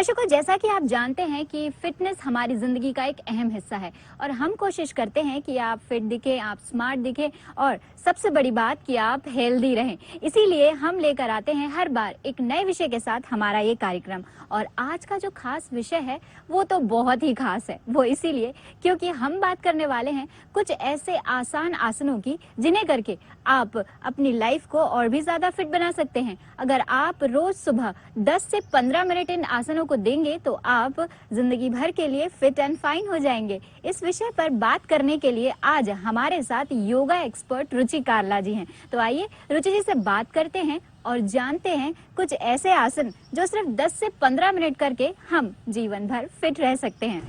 दर्शकों, जैसा कि आप जानते हैं कि फिटनेस हमारी जिंदगी का एक अहम हिस्सा है और हम कोशिश करते हैं कि आप फिट दिखें, आप स्मार्ट दिखें और सबसे बड़ी बात कि आप हेल्दी रहें। इसीलिए हम लेकर आते हैं हर बार एक नए विषय के साथ हमारा ये कार्यक्रम। और आज का जो खास विषय है वो तो बहुत ही खास है। वो इसीलिए क्योंकि हम बात करने वाले हैं कुछ ऐसे आसान आसनों की जिन्हें करके आप अपनी लाइफ को और भी ज्यादा फिट बना सकते हैं। अगर आप रोज सुबह 10 से 15 मिनट इन आसनों को देंगे तो आप जिंदगी भर के लिए फिट एंड फाइन हो जाएंगे। इस विषय पर बात करने के लिए आज हमारे साथ योगा एक्सपर्ट रुचि कार्ला जी हैं। तो आइए रुचि जी से बात करते हैं और जानते हैं कुछ ऐसे आसन जो सिर्फ 10 से 15 मिनट करके हम जीवन भर फिट रह सकते हैं।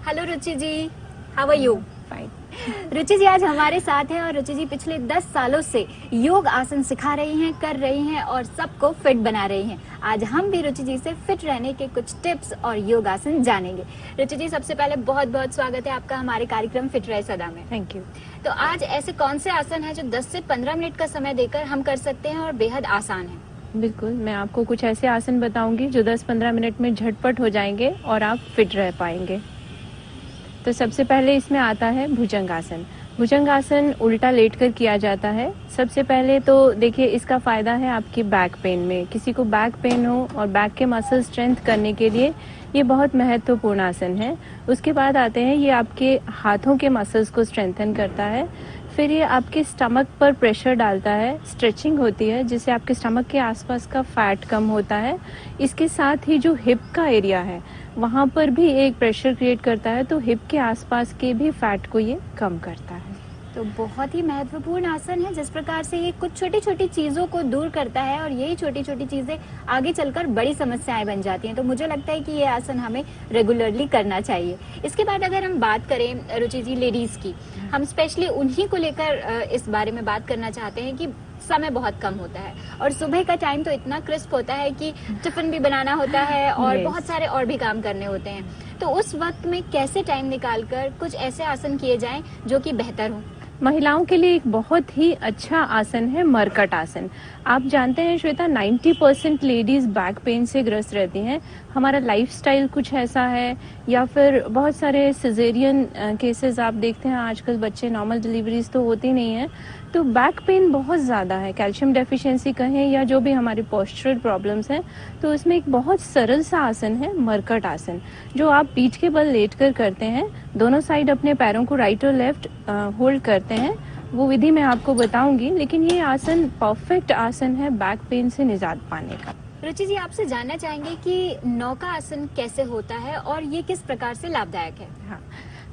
Hello Ruchi ji, how are you? Fine. Ruchi ji आज हमारे साथ हैं और रुचि जी पिछले 10 सालों से योग आसन सिखा रही हैं, कर रही हैं और सबको फिट बना रही हैं। आज हम भी रुचि जी से फिट रहने के कुछ टिप्स और योग आसन जानेंगे। रुचि जी, सबसे पहले बहुत बहुत स्वागत है आपका हमारे कार्यक्रम फिट रहे सदा में। Thank you. तो आज ऐसे कौन से आसन हैं जो 10 से 15 मिनट का समय देकर हम कर सकते हैं और बेहद आसान है? बिल्कुल, मैं आपको कुछ ऐसे आसन बताऊंगी जो 10-15 मिनट में झटपट हो जाएंगे और आप फिट रह पाएंगे। तो सबसे पहले इसमें आता है भुजंगासन। भुजंगासन उल्टा लेटकर किया जाता है। सबसे पहले तो देखिए, इसका फायदा है आपकी बैक पेन में। किसी को बैक पेन हो और बैक के मसल स्ट्रेंथ करने के लिए ये बहुत महत्वपूर्ण आसन है। उसके बाद आते हैं, ये आपके हाथों के मसल्स को स्ट्रेंथन करता है। फिर ये आपके स्टमक पर प्रेशर डालता है, स्ट्रेचिंग होती है जिससे आपके स्टमक के आसपास का फैट कम होता है। इसके साथ ही जो हिप का एरिया है वहाँ पर भी एक प्रेशर क्रिएट करता है, तो हिप के आसपास के भी फैट को ये कम करता है। तो बहुत ही महत्वपूर्ण आसन है। जिस प्रकार से ये कुछ छोटी छोटी चीजों को दूर करता है और यही छोटी छोटी चीजें आगे चलकर बड़ी समस्याएं बन जाती हैं, तो मुझे लगता है कि ये आसन हमें रेगुलरली करना चाहिए। इसके बाद अगर हम बात करें रुचि जी लेडीज की, हम स्पेशली उन्हीं को लेकर इस बारे में बात करना चाहते हैं कि समय बहुत कम होता है और सुबह का टाइम तो इतना क्रिस्प होता है कि टिफिन भी बनाना होता है और बहुत सारे और भी काम करने होते हैं। तो उस वक्त में कैसे टाइम निकालकर कुछ ऐसे आसन किए जाएं जो कि बेहतर हों? महिलाओं के लिए एक बहुत ही अच्छा आसन है मरकट आसन। आप जानते हैं श्वेता, 90% लेडीज बैक पेन से ग्रस्त रहती हैं। हमारा लाइफस्टाइल कुछ ऐसा है या फिर बहुत सारे सिजेरियन केसेस आप देखते हैं आजकल, बच्चे नॉर्मल डिलीवरीज तो होती नहीं है, तो बैक पेन बहुत ज़्यादा है। कैल्शियम डेफिशिएंसी कहें या जो भी हमारी पोस्चरल प्रॉब्लम्स हैं, तो उसमें एक बहुत सरल सा आसन है मरकट आसन, जो आप पीठ के बल लेटकर करते हैं। दोनों साइड अपने पैरों को राइट और लेफ्ट होल्ड करते हैं। वो विधि मैं आपको बताऊंगी, लेकिन ये आसन परफेक्ट आसन है बैक पेन से निजात पाने का। रुचि जी, आपसे जानना चाहेंगे कि नौका आसन कैसे होता है और ये किस प्रकार से लाभदायक है? हाँ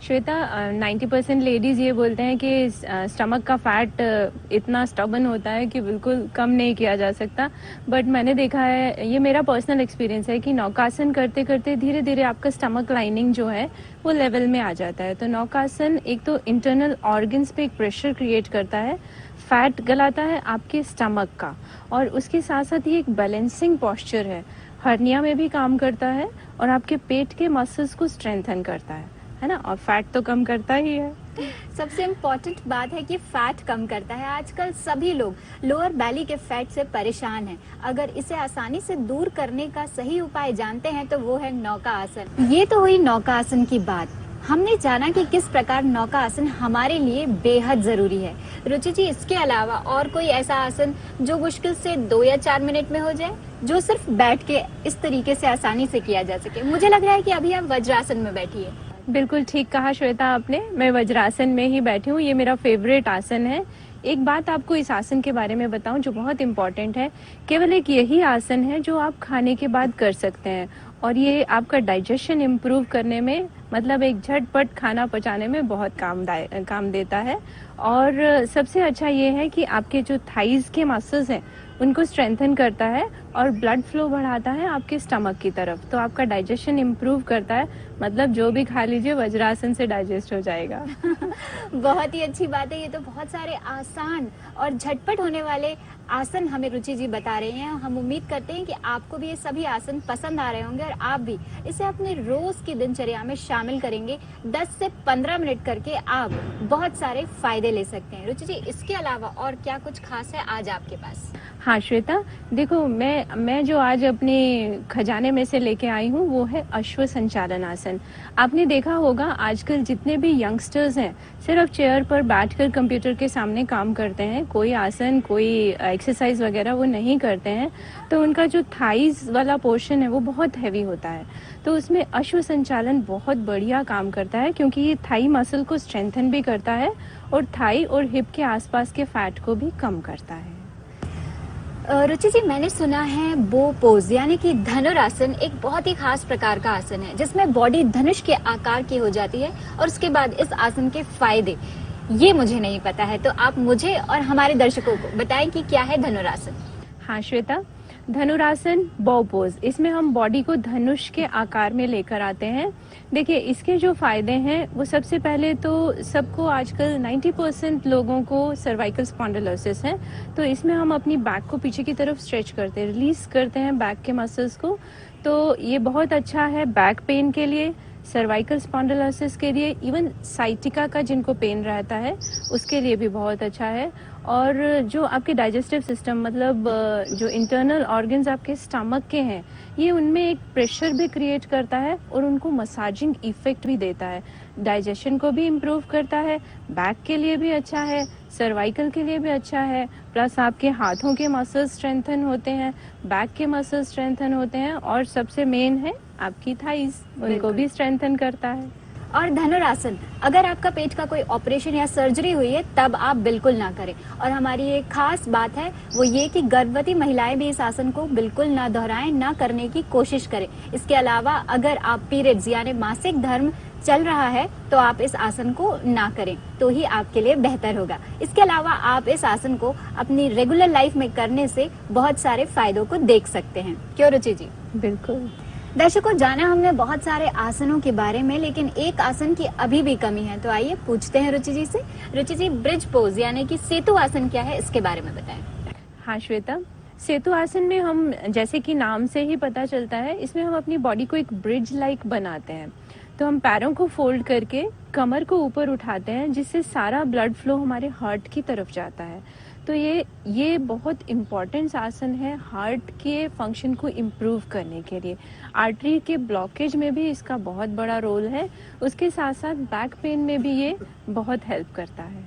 श्वेता, 90% लेडीज ये बोलते हैं कि स्टमक का फैट इतना स्टबन होता है कि बिल्कुल कम नहीं किया जा सकता। बट मैंने देखा है, ये मेरा पर्सनल एक्सपीरियंस है कि नौकासन करते करते धीरे धीरे आपका स्टमक लाइनिंग जो है वो लेवल में आ जाता है। तो नौकासन एक तो इंटरनल ऑर्गन्स पे एक प्रेशर क्रिएट करता है, फैट गलाता है आपके स्टमक का, और उसके साथ साथ ये एक बैलेंसिंग पोस्चर है, हर्निया में भी काम करता है और आपके पेट के मसल्स को स्ट्रेंथन करता है ना, और फैट तो कम करता ही है। सबसे इम्पोर्टेंट बात है कि फैट कम करता है। आजकल सभी लोग लोअर बैली के फैट से परेशान हैं। अगर इसे आसानी से दूर करने का सही उपाय जानते हैं तो वो है नौका आसन। ये तो हुई नौका आसन की बात। हमने जाना कि किस प्रकार नौका आसन हमारे लिए बेहद जरूरी है। रुचि जी, इसके अलावा और कोई ऐसा आसन जो मुश्किल से 2 या 4 मिनट में हो जाए, जो सिर्फ बैठ के इस तरीके से आसानी से किया जा सके? मुझे लग रहा है कि अभी आप वज्रासन में बैठी है। बिल्कुल ठीक कहा श्वेता आपने, मैं वज्रासन में ही बैठी हूँ। ये मेरा फेवरेट आसन है। एक बात आपको इस आसन के बारे में बताऊं जो बहुत इम्पोर्टेंट है, केवल एक यही आसन है जो आप खाने के बाद कर सकते हैं, और ये आपका डाइजेशन इम्प्रूव करने में, मतलब एक झटपट खाना पचाने में बहुत काम देता है। और सबसे अच्छा ये है कि आपके जो थाइज के मसल्स हैं उनको स्ट्रेंथन करता है और ब्लड फ्लो बढ़ाता है आपके स्टमक की तरफ, तो आपका डाइजेशन इम्प्रूव करता है। मतलब जो भी खा लीजिए वज्रासन से डाइजेस्ट हो जाएगा। बहुत ही अच्छी बात है। ये तो बहुत सारे आसान और झटपट होने वाले आसन हमें रुचि जी बता रहे हैं। हम उम्मीद करते हैं कि आपको भी ये सभी आसन पसंद आ रहे होंगे और आप भी इसे अपने रोज की दिनचर्या में शामिल करेंगे। 10 से 15 मिनट करके आप बहुत सारे फायदे फायदे ले सकते हैं। रुचि जी, इसके अलावा और क्या कुछ खास है आज आपके पास? हाँ श्वेता, देखो मैं जो आज अपने खजाने में से लेके आई हूँ वो है अश्व संचालन आसन। आपने देखा होगा आजकल जितने भी यंगस्टर्स हैं सिर्फ चेयर पर बैठकर कंप्यूटर के सामने काम करते हैं, कोई आसन कोई एक्सरसाइज वगैरह वो नहीं करते हैं, तो उनका जो थाइज वाला पोर्शन है वो बहुत हैवी होता है। तो उसमें अश्व संचालन बहुत बढ़िया काम करता है क्योंकि ये थाई मसल को स्ट्रेंथन भी करता है और थाई और हिप के आसपास के फैट को भी कम करता है। रुचि जी, मैंने सुना है बो पोज यानी कि धनुरासन एक बहुत ही खास प्रकार का आसन है जिसमें बॉडी धनुष के आकार की हो जाती है और उसके बाद इस आसन के फायदे ये मुझे नहीं पता है, तो आप मुझे और हमारे दर्शकों को बताएं कि क्या है धनुरासन। हाँ श्वेता, धनुरासन बो पोज, इसमें हम बॉडी को धनुष के आकार में लेकर आते हैं। देखिए इसके जो फायदे हैं वो सबसे पहले तो सबको आजकल 90% लोगों को सर्वाइकल स्पॉन्डिलोसिस है, तो इसमें हम अपनी बैक को पीछे की तरफ स्ट्रेच करते हैं, रिलीज करते हैं बैक के मसल्स को। तो ये बहुत अच्छा है बैक पेन के लिए, सर्वाइकल स्पॉन्डिलोसिस के लिए, इवन साइटिका का जिनको पेन रहता है उसके लिए भी बहुत अच्छा है। और जो आपके डाइजेस्टिव सिस्टम मतलब जो इंटरनल ऑर्गन्स आपके स्टमक के हैं ये उनमें एक प्रेशर भी क्रिएट करता है और उनको मसाजिंग इफेक्ट भी देता है, डाइजेशन को भी इम्प्रूव करता है, बैक के लिए भी अच्छा है, सर्वाइकल के लिए भी अच्छा है, प्लस आपके हाथों के मसल्स स्ट्रेंथन होते हैं, बैक के मसल्स स्ट्रेंथन होते हैं और सबसे मेन है आपकी थाइज, उनको भी स्ट्रेंथन करता है। और धनुरासन अगर आपका पेट का कोई ऑपरेशन या सर्जरी हुई है तब आप बिल्कुल ना करें। और हमारी एक खास बात है वो ये कि गर्भवती महिलाएं भी इस आसन को बिल्कुल ना दोहराएं, ना करने की कोशिश करें। इसके अलावा अगर आप पीरियड्स यानी मासिक धर्म चल रहा है तो आप इस आसन को ना करें, तो ही आपके लिए बेहतर होगा। इसके अलावा आप इस आसन को अपनी रेगुलर लाइफ में करने से बहुत सारे फायदों को देख सकते हैं। क्यों रुचि जी? बिल्कुल। दर्शकों, जाना हमने बहुत सारे आसनों के बारे में, लेकिन एक आसन की अभी भी कमी है, तो आइए पूछते हैं रुचि जी से। रुचि जी, ब्रिज पोज यानी कि सेतु आसन क्या है, इसके बारे में बताएं। हाँ श्वेता, सेतु आसन में हम जैसे कि नाम से ही पता चलता है इसमें हम अपनी बॉडी को एक ब्रिज लाइक बनाते हैं। तो हम पैरों को फोल्ड करके कमर को ऊपर उठाते हैं जिससे सारा ब्लड फ्लो हमारे हार्ट की तरफ जाता है। तो ये बहुत इम्पॉर्टेंट आसन है हार्ट के फंक्शन को इम्प्रूव करने के लिए। आर्टरी के ब्लॉकेज में भी इसका बहुत बड़ा रोल है, उसके साथ साथ बैक पेन में भी ये बहुत हेल्प करता है।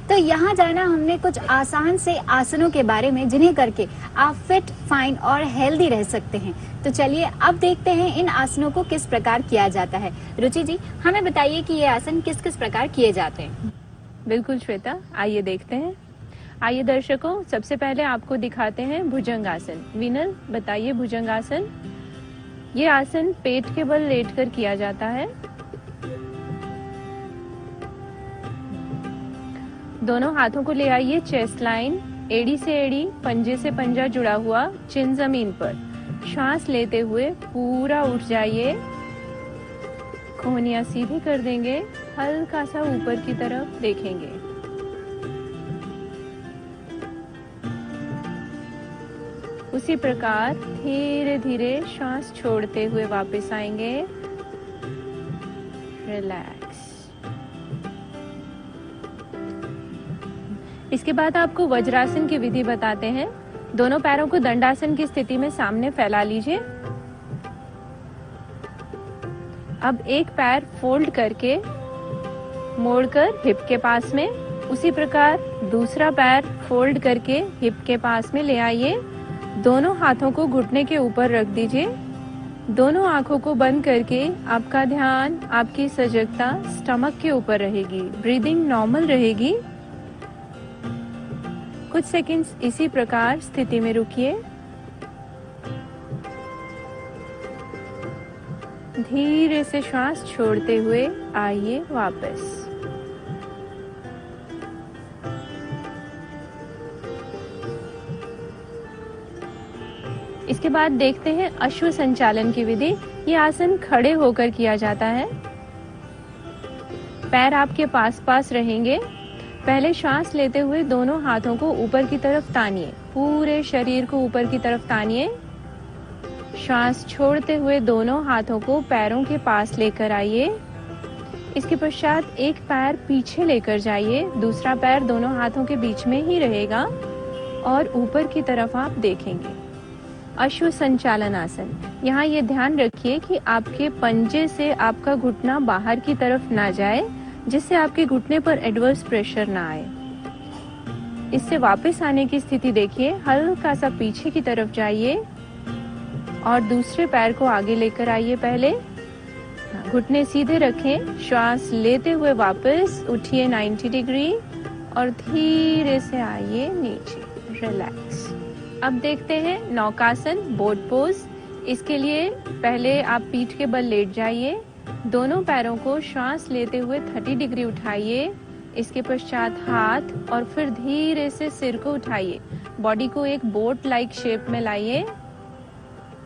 तो यहाँ जाना हमने कुछ आसान से आसनों के बारे में जिन्हें करके आप फिट, फाइन और हेल्दी रह सकते हैं। तो चलिए अब देखते हैं इन आसनों को किस प्रकार किया जाता है। रुचि जी, हमें बताइए कि ये आसन किस किस प्रकार किए जाते हैं। बिल्कुल श्वेता, आइए देखते हैं। आइए दर्शकों, सबसे पहले आपको दिखाते हैं भुजंगासन। विनल बताइए भुजंगासन। ये आसन पेट के बल लेटकर किया जाता है। दोनों हाथों को ले आइए चेस्ट लाइन, एड़ी से एड़ी, पंजे से पंजा जुड़ा हुआ, चिन जमीन पर। सांस लेते हुए पूरा उठ जाइए, कोहनियां सीधी कर देंगे, हल्का सा ऊपर की तरफ देखेंगे। उसी प्रकार धीरे धीरे सांस छोड़ते हुए वापस आएंगे। रिलैक्स। इसके बाद आपको वज्रासन की विधि बताते हैं। दोनों पैरों को दंडासन की स्थिति में सामने फैला लीजिए। अब एक पैर फोल्ड करके मोड़कर हिप के पास में, उसी प्रकार दूसरा पैर फोल्ड करके हिप के पास में ले आइए। दोनों हाथों को घुटने के ऊपर रख दीजिए। दोनों आंखों को बंद करके आपका ध्यान, आपकी सजगता स्टमक के ऊपर रहेगी। ब्रीदिंग नॉर्मल रहेगी। कुछ सेकंड्स इसी प्रकार स्थिति में रुकिए। धीरे से श्वास छोड़ते हुए आइए वापस। इसके बाद देखते हैं अश्व संचालन की विधि। ये आसन खड़े होकर किया जाता है। पैर आपके पास पास रहेंगे। पहले सांस लेते हुए दोनों हाथों को ऊपर की तरफ तानिए, पूरे शरीर को ऊपर की तरफ तानिए। सांस छोड़ते हुए दोनों हाथों को पैरों के पास लेकर आइए। इसके पश्चात एक पैर पीछे लेकर जाइए, दूसरा पैर दोनों हाथों के बीच में ही रहेगा और ऊपर की तरफ आप देखेंगे। अश्व संचालन आसन। यहाँ ये ध्यान रखिए कि आपके पंजे से आपका घुटना बाहर की तरफ ना जाए, जिससे आपके घुटने पर एडवर्स प्रेशर ना आए। इससे वापस आने की स्थिति देखिए, हल्का सा पीछे की तरफ जाइए और दूसरे पैर को आगे लेकर आइए। पहले घुटने सीधे रखें, श्वास लेते हुए वापस उठिए 90 डिग्री और धीरे से आइए नीचे, रिलैक्स। अब देखते हैं नौकासन, बोट पोज। इसके लिए पहले आप पीठ के बल लेट जाइए, दोनों पैरों को श्वास लेते हुए 30 डिग्री उठाइए। इसके पश्चात हाथ और फिर धीरे से सिर को उठाइए, बॉडी को एक बोट लाइक शेप में लाइए।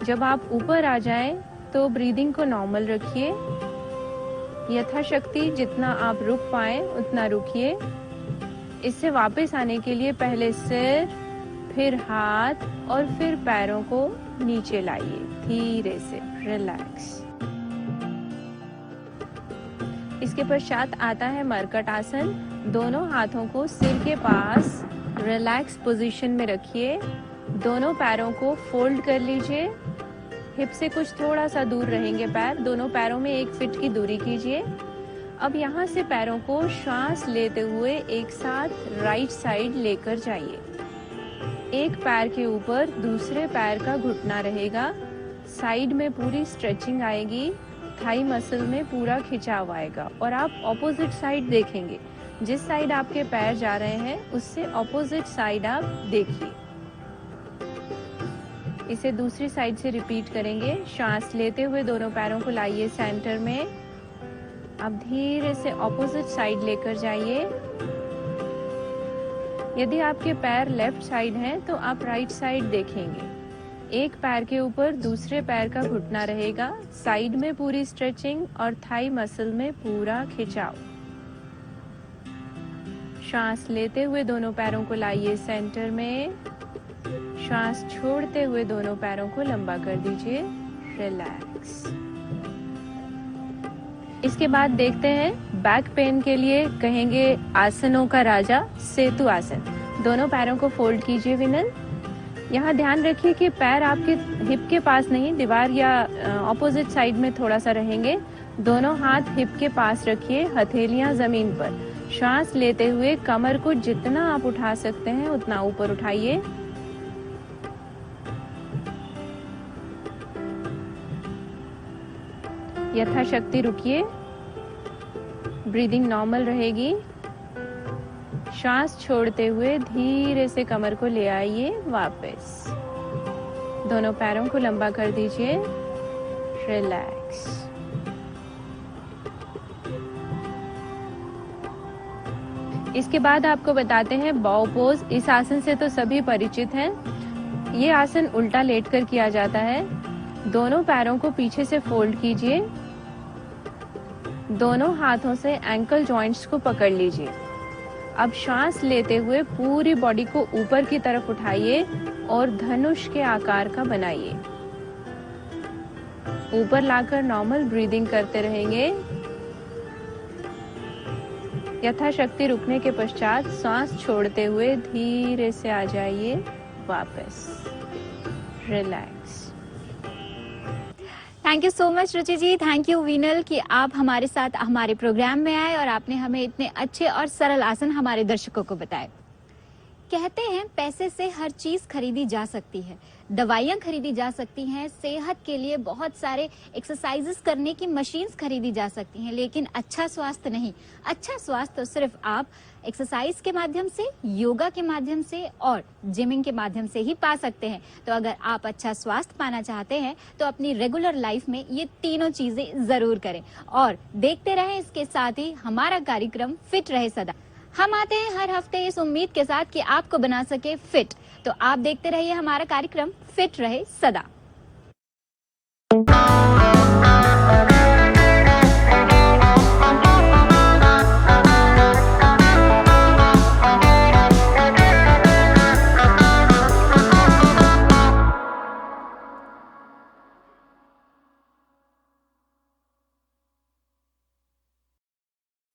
जब आप ऊपर आ जाएं तो ब्रीदिंग को नॉर्मल रखिए, यथाशक्ति जितना आप रुक पाए उतना रुकिए। इससे वापस आने के लिए पहले सिर, फिर हाथ और फिर पैरों को नीचे लाइए, धीरे से, रिलैक्स। इसके पश्चात आता है मरकट आसन। दोनों हाथों को सिर के पास रिलैक्स पोजीशन में रखिए, दोनों पैरों को फोल्ड कर लीजिए, हिप से कुछ थोड़ा सा दूर रहेंगे पैर, दोनों पैरों में 1 फीट की दूरी कीजिए। अब यहाँ से पैरों को श्वास लेते हुए एक साथ राइट साइड लेकर जाइए। एक पैर के ऊपर दूसरे पैर का घुटना रहेगा, साइड में पूरी स्ट्रेचिंग आएगी, थाई मसल में पूरा खिंचाव आएगा और आप ऑपोजिट साइड देखेंगे। जिस साइड आपके पैर जा रहे हैं उससे ऑपोजिट साइड आप देखिए। इसे दूसरी साइड से रिपीट करेंगे। श्वास लेते हुए दोनों पैरों को लाइए सेंटर में, अब धीरे से ऑपोजिट साइड लेकर जाइए। यदि आपके पैर लेफ्ट साइड हैं तो आप राइट साइड देखेंगे। एक पैर के ऊपर दूसरे पैर का घुटना रहेगा, साइड में पूरी स्ट्रेचिंग और थाई मसल में पूरा खिंचाव। श्वास लेते हुए दोनों पैरों को लाइए सेंटर में, श्वास छोड़ते हुए दोनों पैरों को लंबा कर दीजिए, रिलैक्स। इसके बाद देखते हैं बैक पेन के लिए कहेंगे आसनों का राजा, सेतु आसन। दोनों पैरों को फोल्ड कीजिए विनल। यहाँ ध्यान रखिए कि पैर आपके हिप के पास नहीं, दीवार या ऑपोजिट साइड में थोड़ा सा रहेंगे। दोनों हाथ हिप के पास रखिए, हथेलियां जमीन पर। श्वास लेते हुए कमर को जितना आप उठा सकते हैं उतना ऊपर उठाइए। यथाशक्ति रुकिए, ब्रीदिंग नॉर्मल रहेगी। श्वास छोड़ते हुए धीरे से कमर को ले आइए वापस। दोनों पैरों को लंबा कर दीजिए, रिलैक्स। इसके बाद आपको बताते हैं बाउ पोज। इस आसन से तो सभी परिचित हैं। ये आसन उल्टा लेटकर किया जाता है। दोनों पैरों को पीछे से फोल्ड कीजिए, दोनों हाथों से एंकल जॉइंट्स को पकड़ लीजिए। अब श्वास लेते हुए पूरी बॉडी को ऊपर की तरफ उठाइए और धनुष के आकार का बनाइए। ऊपर लाकर नॉर्मल ब्रीदिंग करते रहेंगे। यथाशक्ति रुकने के पश्चात सांस छोड़ते हुए धीरे से आ जाइए वापस, relax. Thank you so much Ruchi ji, thank you Veenal कि आप हमारे साथ हमारे प्रोग्राम में आए और आपने हमें इतने अच्छे और सरल आसन हमारे दर्शकों को बताए। कहते हैं पैसे से हर चीज खरीदी जा सकती है, दवाइयाँ खरीदी जा सकती हैं, सेहत के लिए बहुत सारे एक्सरसाइजेस करने की मशीन्स खरीदी जा सकती हैं, लेकिन अच्छा स्वास्थ्य नहीं। अच्छा स्वास्थ्य तो सिर्फ आप एक्सरसाइज के माध्यम से, योगा के माध्यम से और जिमिंग के माध्यम से ही पा सकते हैं। तो अगर आप अच्छा स्वास्थ्य पाना चाहते हैं तो अपनी रेगुलर लाइफ में ये तीनों चीजें जरूर करें और देखते रहें इसके साथ ही हमारा कार्यक्रम फिट रहे सदा। हम आते हैं हर हफ्ते इस उम्मीद के साथ कि आपको बना सके फिट, तो आप देखते रहिए हमारा कार्यक्रम फिट रहे सदा।